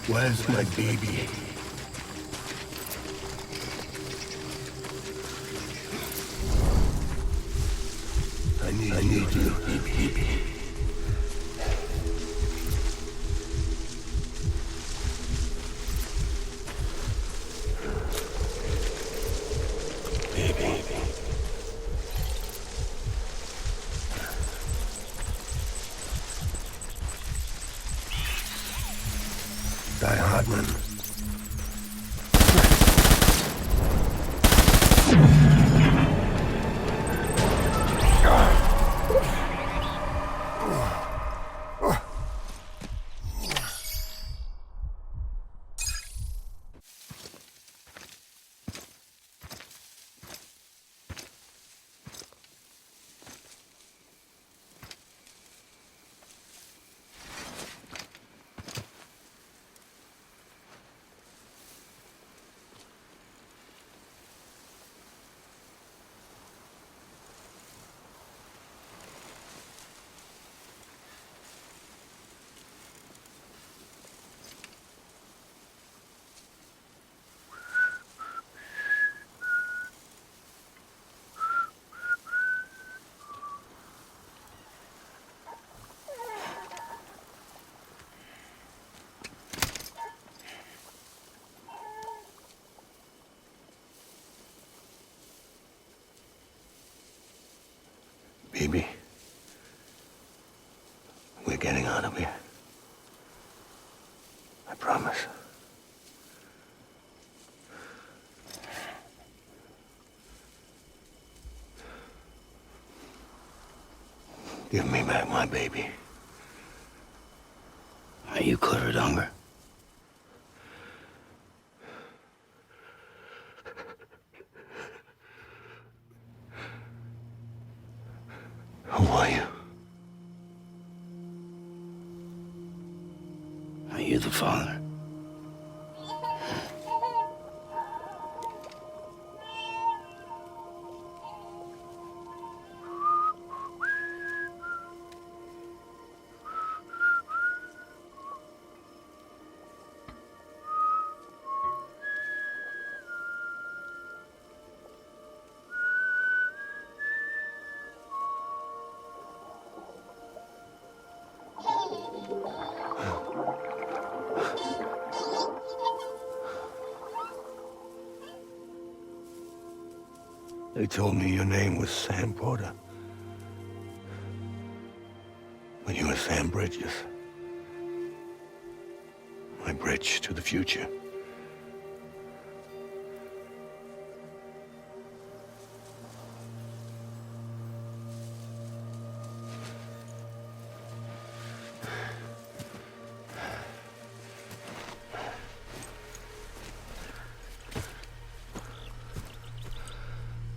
Where's my baby? I need you, baby. Die hard, man. Baby, we're getting out of here. I promise. Give me back my baby. Are you Clifford Unger? Who are you? Are you the father? They told me your name was Sam Porter. But you were Sam Bridges. My bridge to the future.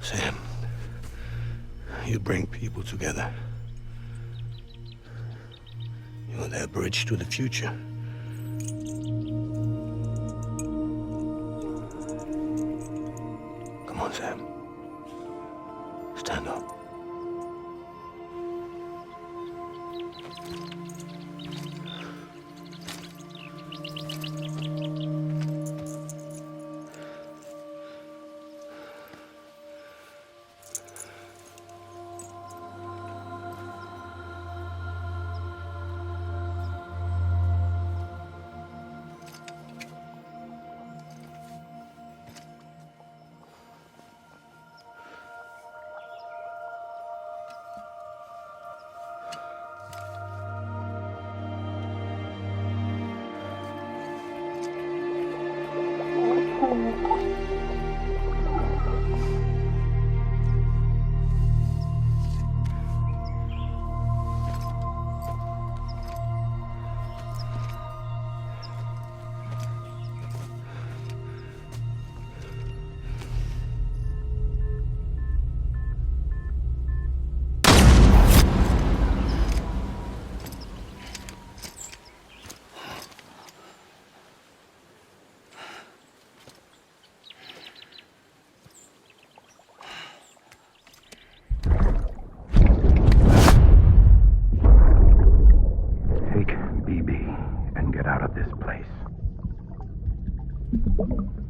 Sam, you bring people together. You're their bridge to the future. Come on, Sam. Stand up.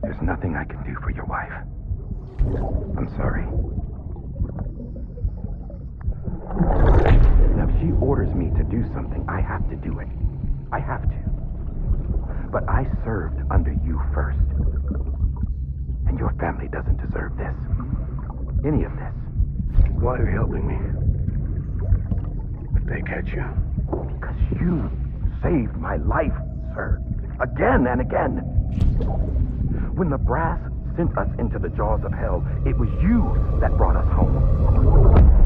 There's nothing I can do for your wife. I'm sorry. Now, if she orders me to do something, I have to do it. I have to. But I served under you first. And your family doesn't deserve this. Any of this. Why are you helping me? If they catch you. Because you saved my life, sir. Again and again. When the brass sent us into the jaws of hell, it was you that brought us home.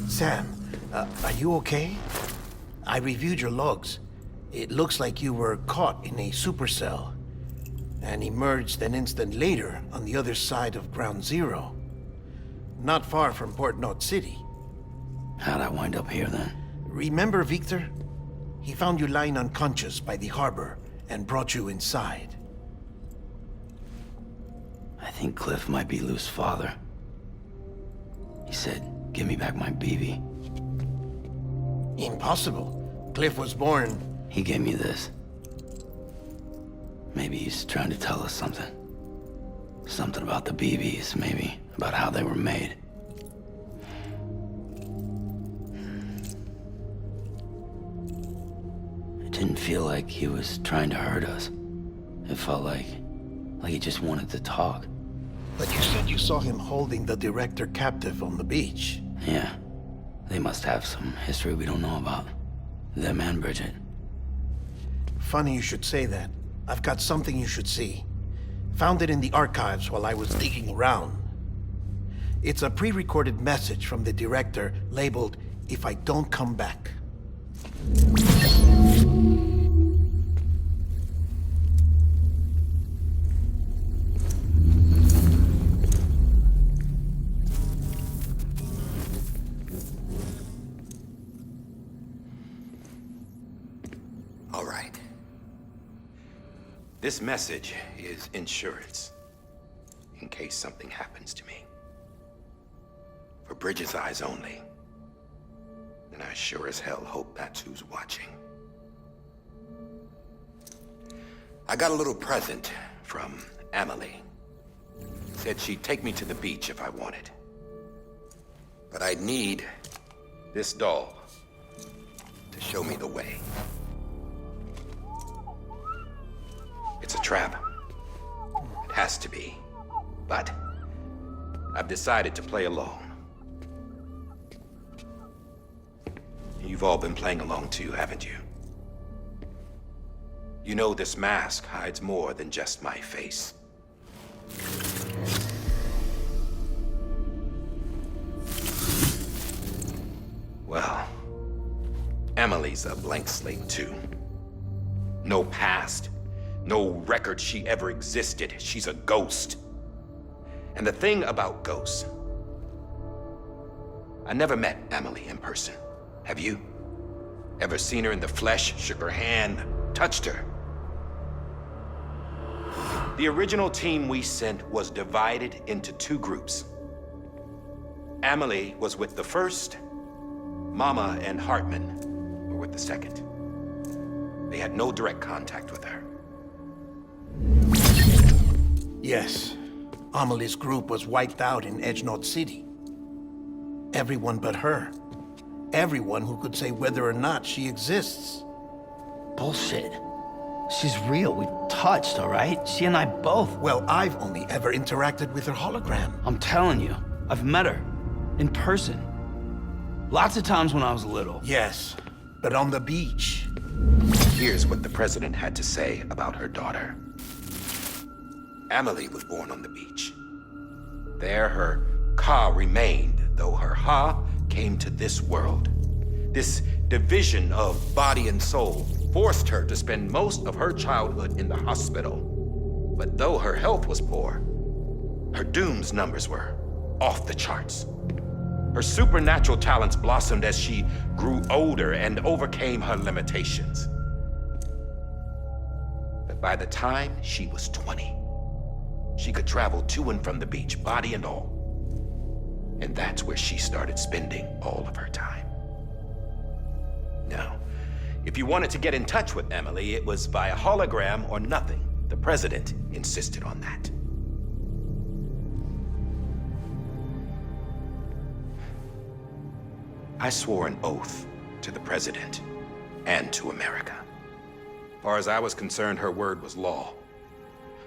Sam, are you okay? I reviewed your logs. It looks like you were caught in a supercell and emerged an instant later on the other side of Ground Zero. Not far from Port Knot City. How'd I wind up here then? Remember Victor? He found you lying unconscious by the harbor and brought you inside. I think Cliff might be Lou's father. He said, "Give me back my BB." Impossible. Cliff was born... He gave me this. Maybe he's trying to tell us something. Something about the BBs, maybe. About how they were made. It didn't feel like he was trying to hurt us. It felt like he just wanted to talk. But you said you saw him holding the director captive on the beach. Yeah. They must have some history we don't know about. Them and Bridget. Funny you should say that. I've got something you should see. Found it in the archives while I was digging around. It's a pre-recorded message from the director labeled, "If I don't come back." All right. This message is insurance, in case something happens to me. For Bridget's eyes only. And I sure as hell hope that's who's watching. I got a little present from Emily. Said she'd take me to the beach if I wanted. But I'd need this doll to show me the way. It's a trap. It has to be. But I've decided to play along. You've all been playing along too, haven't you? You know this mask hides more than just my face. Well, Emily's a blank slate too. No past. No record she ever existed. She's a ghost. And the thing about ghosts, I never met Emily in person. Have you? Ever seen her in the flesh, shook her hand, touched her? The original team we sent was divided into two groups. Emily was with the first. Mama and Hartman were with the second. They had no direct contact with her. Yes. Amelie's group was wiped out in Edgenode City. Everyone but her. Everyone who could say whether or not she exists. Bullshit. She's real. We touched, all right? She and I both. Well, I've only ever interacted with her hologram. I'm telling you, I've met her. In person. Lots of times when I was little. Yes, but on the beach. Here's what the president had to say about her daughter. Emily was born on the beach. There her Ka remained, though her Ha came to this world. This division of body and soul forced her to spend most of her childhood in the hospital. But though her health was poor, her Doom's numbers were off the charts. Her supernatural talents blossomed as she grew older and overcame her limitations. But by the time she was 20, she could travel to and from the beach, body and all. And that's where she started spending all of her time. Now, if you wanted to get in touch with Emily, it was via hologram or nothing. The president insisted on that. I swore an oath to the president and to America. As far as I was concerned, her word was law.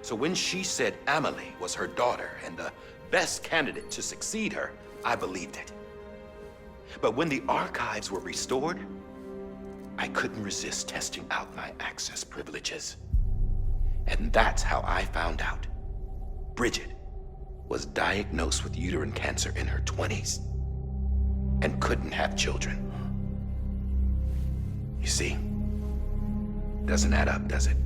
So when she said Emily was her daughter and the best candidate to succeed her, I believed it. But when the archives were restored, I couldn't resist testing out my access privileges. And that's how I found out Bridget was diagnosed with uterine cancer in her 20s and couldn't have children. You see, doesn't add up, does it?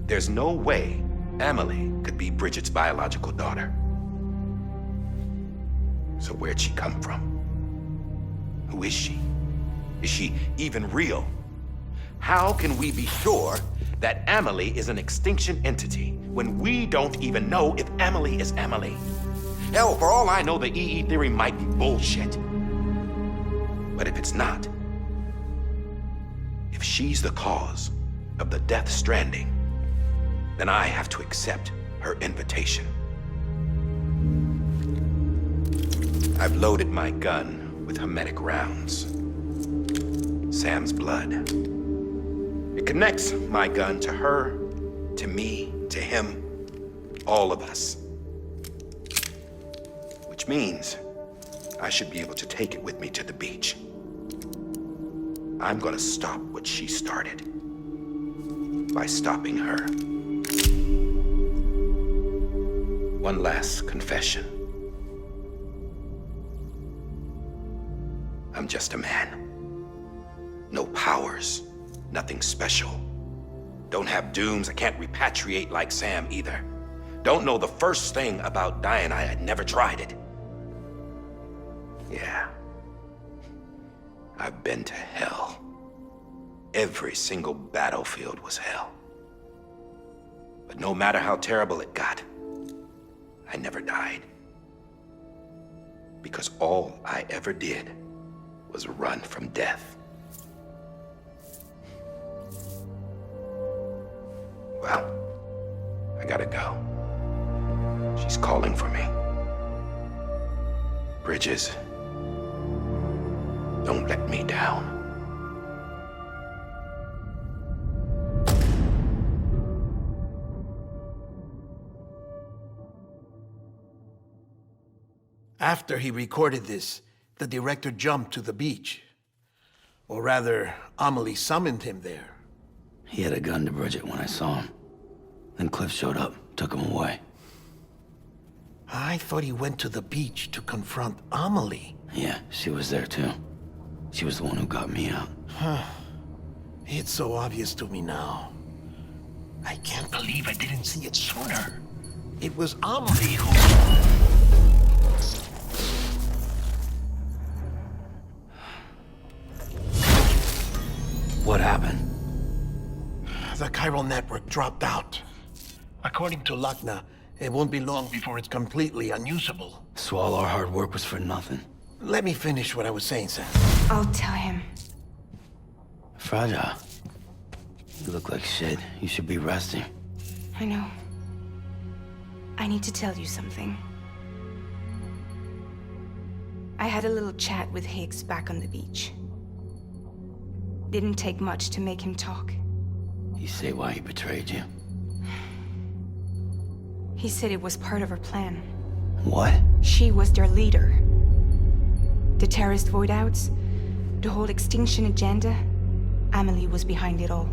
There's no way Emily could be Bridget's biological daughter. So where'd she come from? Who is she? Is she even real? How can we be sure that Emily is an extinction entity when we don't even know if Emily is Emily? Hell, for all I know, the EE theory might be bullshit. But if it's not, if she's the cause of the death stranding, then I have to accept her invitation. I've loaded my gun with hermetic rounds. Sam's blood. It connects my gun to her, to me, to him, all of us. Which means I should be able to take it with me to the beach. I'm gonna stop what she started by stopping her. One last confession. I'm just a man. No powers, nothing special. Don't have dooms, I can't repatriate like Sam either. Don't know the first thing about dying, I had never tried it. Yeah. I've been to hell. Every single battlefield was hell. But no matter how terrible it got, I never died. Because all I ever did was run from death. Well, I gotta go. She's calling for me. Bridges, don't let me down. After he recorded this, the director jumped to the beach. Or rather, Amelie summoned him there. He had a gun to Bridget when I saw him. Then Cliff showed up, took him away. I thought he went to the beach to confront Amelie. Yeah, she was there too. She was the one who got me out. It's so obvious to me now. I can't believe I didn't see it sooner. It was Amelie who... chiral network dropped out. According to Lakna, it won't be long before it's completely unusable. So all our hard work was for nothing. Let me finish what I was saying, Sam. I'll tell him. Fragile. You look like shit. You should be resting. I know. I need to tell you something. I had a little chat with Higgs back on the beach. Didn't take much to make him talk. You say why he betrayed you? He said it was part of her plan. What? She was their leader. The terrorist voidouts, the whole extinction agenda, Amelie was behind it all.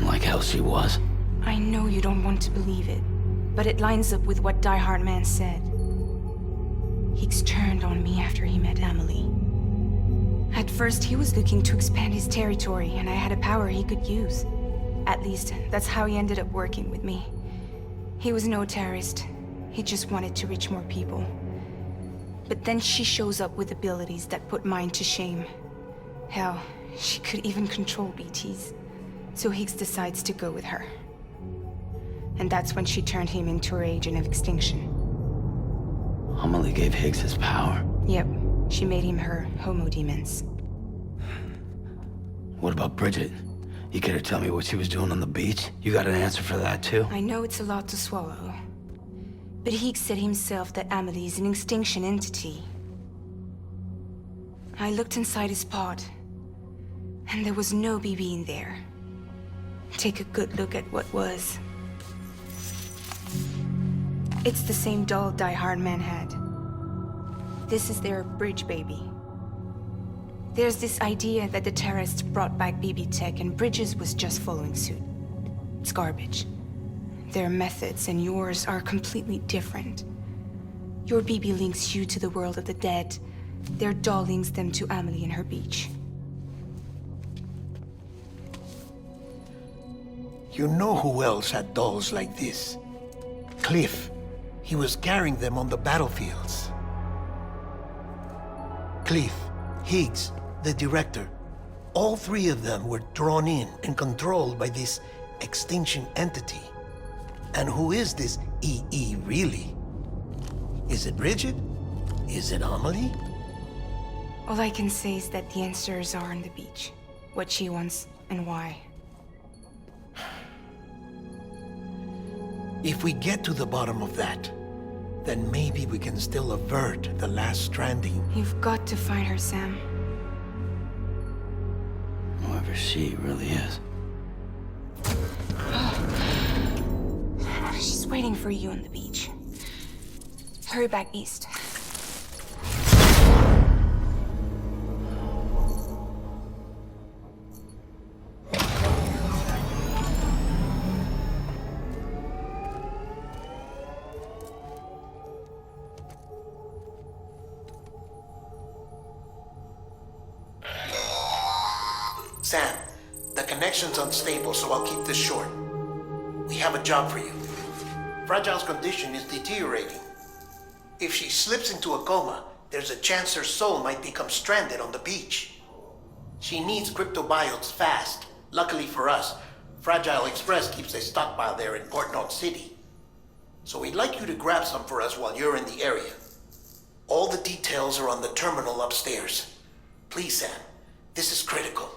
Like hell she was. I know you don't want to believe it, but it lines up with what Die Hard Man said. Higgs turned on me after he met Amelie. At first, he was looking to expand his territory, and I had a power he could use. At least, that's how he ended up working with me. He was no terrorist. He just wanted to reach more people. But then she shows up with abilities that put mine to shame. Hell, she could even control BTs. So Higgs decides to go with her. And that's when she turned him into her agent of extinction. Amelie gave Higgs his power. Yep, she made him her homo demons. What about Bridget? You care to tell me what she was doing on the beach? You got an answer for that too? I know it's a lot to swallow. But Higgs said himself that Amelie is an extinction entity. I looked inside his pod, and there was no BB in there. Take a good look at what was. It's the same doll Die Hard Man had. This is their bridge baby. There's this idea that the terrorists brought back BB tech and Bridges was just following suit. It's garbage. Their methods and yours are completely different. Your BB links you to the world of the dead. Their doll links them to Amelie and her beach. You know who else had dolls like this? Cliff. He was carrying them on the battlefields. Cliff, Higgs, the director. All three of them were drawn in and controlled by this extinction entity. And who is this EE really? Is it Bridget? Is it Amelie? All I can say is that the answers are on the beach. What she wants and why. If we get to the bottom of that, then maybe we can still avert the last stranding. You've got to find her, Sam. Whoever she really is. She's waiting for you on the beach. Hurry back east. Sam, the connection's unstable, so I'll keep this short. We have a job for you. Fragile's condition is deteriorating. If she slips into a coma, there's a chance her soul might become stranded on the beach. She needs cryptobiotes fast. Luckily for us, Fragile Express keeps a stockpile there in Port Knot City. So we'd like you to grab some for us while you're in the area. All the details are on the terminal upstairs. Please, Sam, this is critical.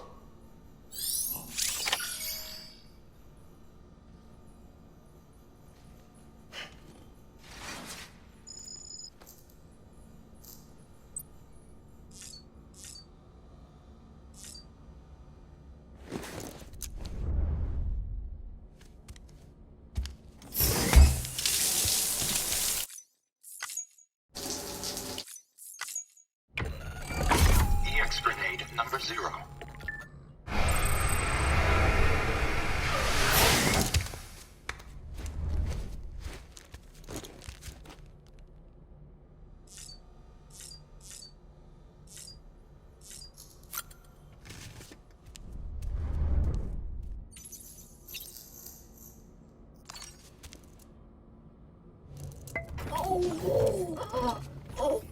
Grenade number 0. Oh.